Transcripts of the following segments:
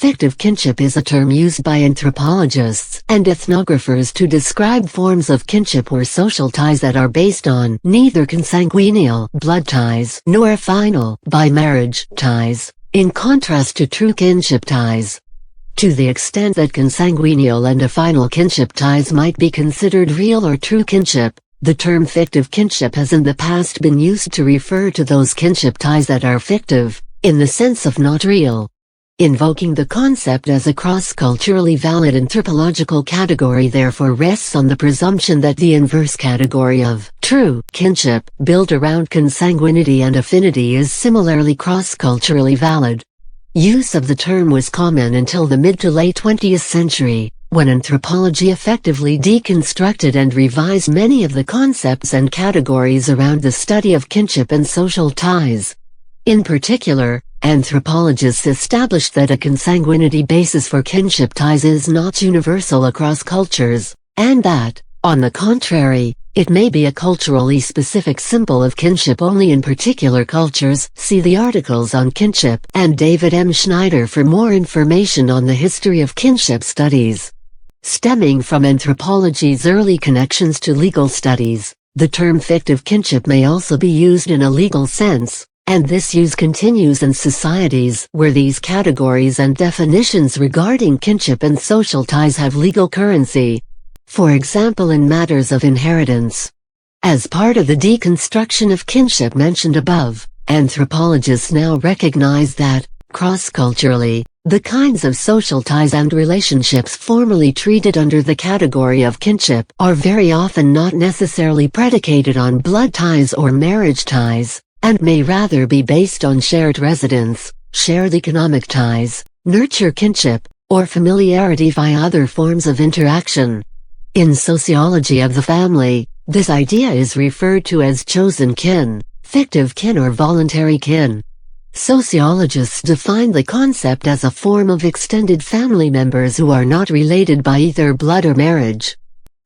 Fictive kinship is a term used by anthropologists and ethnographers to describe forms of kinship or social ties that are based on neither consanguineal blood ties nor affinal by marriage ties, in contrast to true kinship ties. To the extent that consanguineal and affinal kinship ties might be considered real or true kinship, the term fictive kinship has in the past been used to refer to those kinship ties that are fictive, in the sense of not real. Invoking the concept as a cross-culturally valid anthropological category therefore rests on the presumption that the inverse category of true kinship, built around consanguinity and affinity, is similarly cross-culturally valid. Use of the term was common until the mid to late 20th century, when anthropology effectively deconstructed and revised many of the concepts and categories around the study of kinship and social ties. In particular, anthropologists established that a consanguinity basis for kinship ties is not universal across cultures, and that, on the contrary, it may be a culturally specific symbol of kinship only in particular cultures. See the articles on kinship and David M. Schneider for more information on the history of kinship studies. Stemming from anthropology's early connections to legal studies, the term fictive kinship may also be used in a legal sense, and this use continues in societies where these categories and definitions regarding kinship and social ties have legal currency. For example, in matters of inheritance. As part of the deconstruction of kinship mentioned above, anthropologists now recognize that, cross-culturally, the kinds of social ties and relationships formerly treated under the category of kinship are very often not necessarily predicated on blood ties or marriage ties, and may rather be based on shared residence, shared economic ties, nurture kinship, or familiarity via other forms of interaction. In sociology of the family, this idea is referred to as chosen kin, fictive kin, or voluntary kin. Sociologists define the concept as a form of extended family members who are not related by either blood or marriage.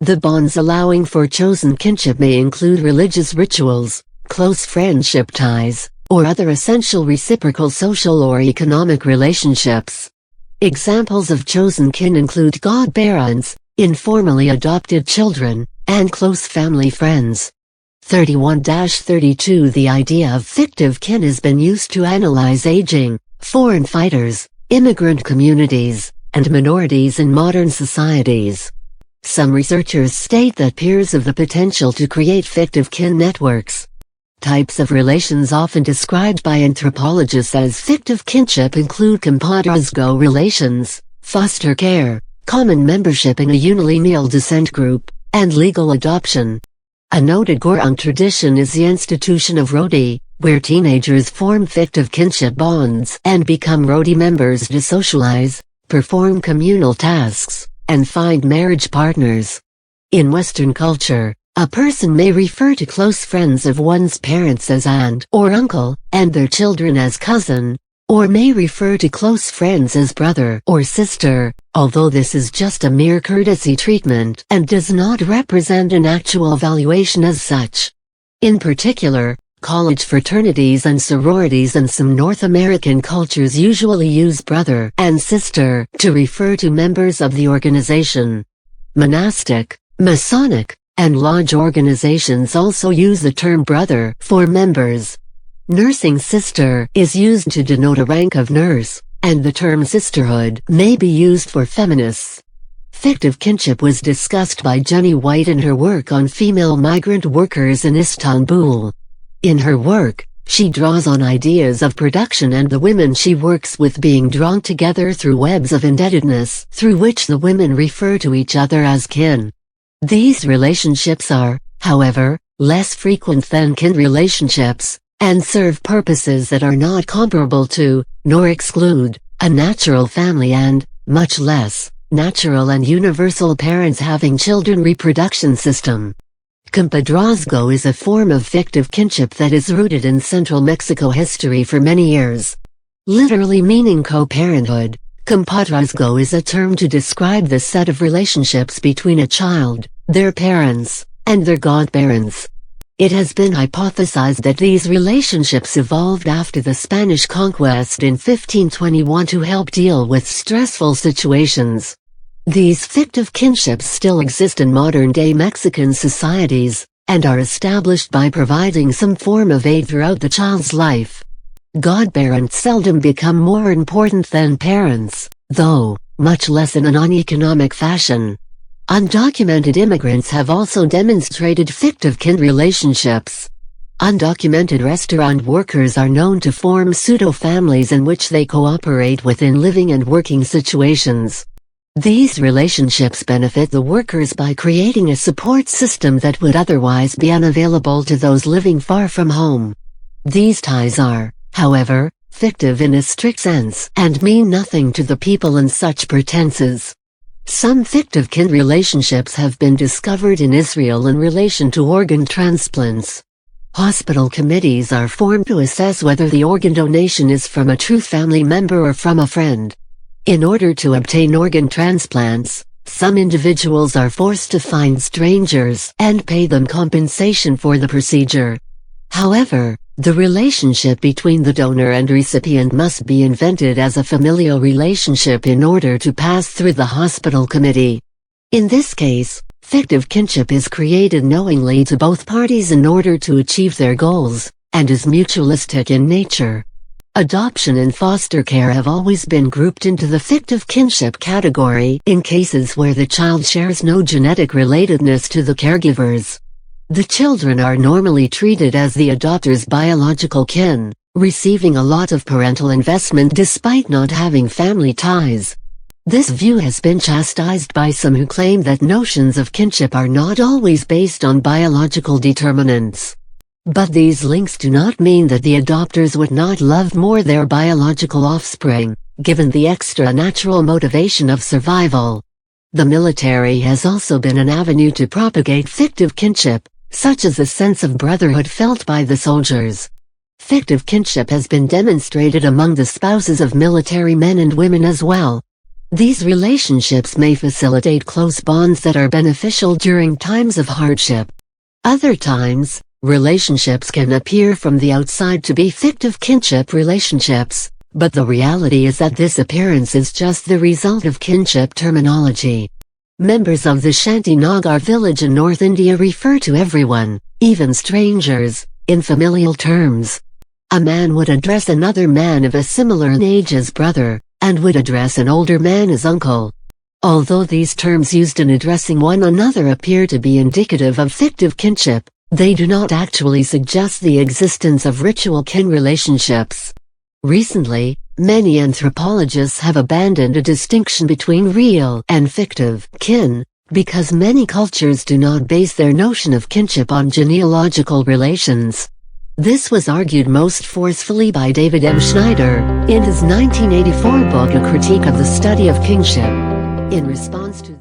The bonds allowing for chosen kinship may include religious rituals, close friendship ties, or other essential reciprocal social or economic relationships. Examples of chosen kin include godparents, informally adopted children, and close family friends. 31-32 The idea of fictive kin has been used to analyze aging, foreign fighters, immigrant communities, and minorities in modern societies. Some researchers state that peers have the potential to create fictive kin networks. Types of relations often described by anthropologists as fictive kinship include compadrazgo relations, foster care, common membership in a unilineal descent group, and legal adoption. A noted Gurung tradition is the institution of Roti, where teenagers form fictive kinship bonds and become Roti members to socialize, perform communal tasks, and find marriage partners. In Western culture, a person may refer to close friends of one's parents as aunt or uncle, and their children as cousin, or may refer to close friends as brother or sister, although this is just a mere courtesy treatment and does not represent an actual valuation as such. In particular, college fraternities and sororities in some North American cultures usually use brother and sister to refer to members of the organization. Monastic, Masonic, and lodge organizations also use the term brother for members. Nursing sister is used to denote a rank of nurse, and the term sisterhood may be used for feminists. Fictive kinship was discussed by Jenny White in her work on female migrant workers in Istanbul. In her work, she draws on ideas of production and the women she works with being drawn together through webs of indebtedness, through which the women refer to each other as kin. These relationships are, however, less frequent than kin relationships, and serve purposes that are not comparable to, nor exclude, a natural family and, much less, natural and universal parents having children reproduction system. Compadrazgo is a form of fictive kinship that is rooted in central Mexico history for many years. Literally meaning co-parenthood, compadrazgo is a term to describe the set of relationships between a child, their parents, and their godparents. It has been hypothesized that these relationships evolved after the Spanish conquest in 1521 to help deal with stressful situations. These fictive kinships still exist in modern-day Mexican societies, and are established by providing some form of aid throughout the child's life. Godparents seldom become more important than parents, though, much less in a non-economic fashion. Undocumented immigrants have also demonstrated fictive kin relationships. Undocumented restaurant workers are known to form pseudo-families in which they cooperate within living and working situations. These relationships benefit the workers by creating a support system that would otherwise be unavailable to those living far from home. These ties are, however, fictive in a strict sense and mean nothing to the people in such pretenses. Some fictive kin relationships have been discovered in Israel in relation to organ transplants. Hospital committees are formed to assess whether the organ donation is from a true family member or from a friend. In order to obtain organ transplants, some individuals are forced to find strangers and pay them compensation for the procedure. However, the relationship between the donor and recipient must be invented as a familial relationship in order to pass through the hospital committee. In this case, fictive kinship is created knowingly to both parties in order to achieve their goals, and is mutualistic in nature. Adoption and foster care have always been grouped into the fictive kinship category in cases where the child shares no genetic relatedness to the caregivers. The children are normally treated as the adopter's biological kin, receiving a lot of parental investment despite not having family ties. This view has been chastised by some who claim that notions of kinship are not always based on biological determinants. But these links do not mean that the adopters would not love more their biological offspring, given the extra natural motivation of survival. The military has also been an avenue to propagate fictive kinship, such as the sense of brotherhood felt by the soldiers. Fictive kinship has been demonstrated among the spouses of military men and women as well. These relationships may facilitate close bonds that are beneficial during times of hardship. Other times, relationships can appear from the outside to be fictive kinship relationships, but the reality is that this appearance is just the result of kinship terminology. Members of the Shanti Nagar village in North India refer to everyone, even strangers, in familial terms. A man would address another man of a similar age as brother, and would address an older man as uncle. Although these terms used in addressing one another appear to be indicative of fictive kinship, they do not actually suggest the existence of ritual kin relationships. Recently, many anthropologists have abandoned a distinction between real and fictive kin, because many cultures do not base their notion of kinship on genealogical relations. This was argued most forcefully by David M. Schneider, in his 1984 book A Critique of the Study of Kingship. In response to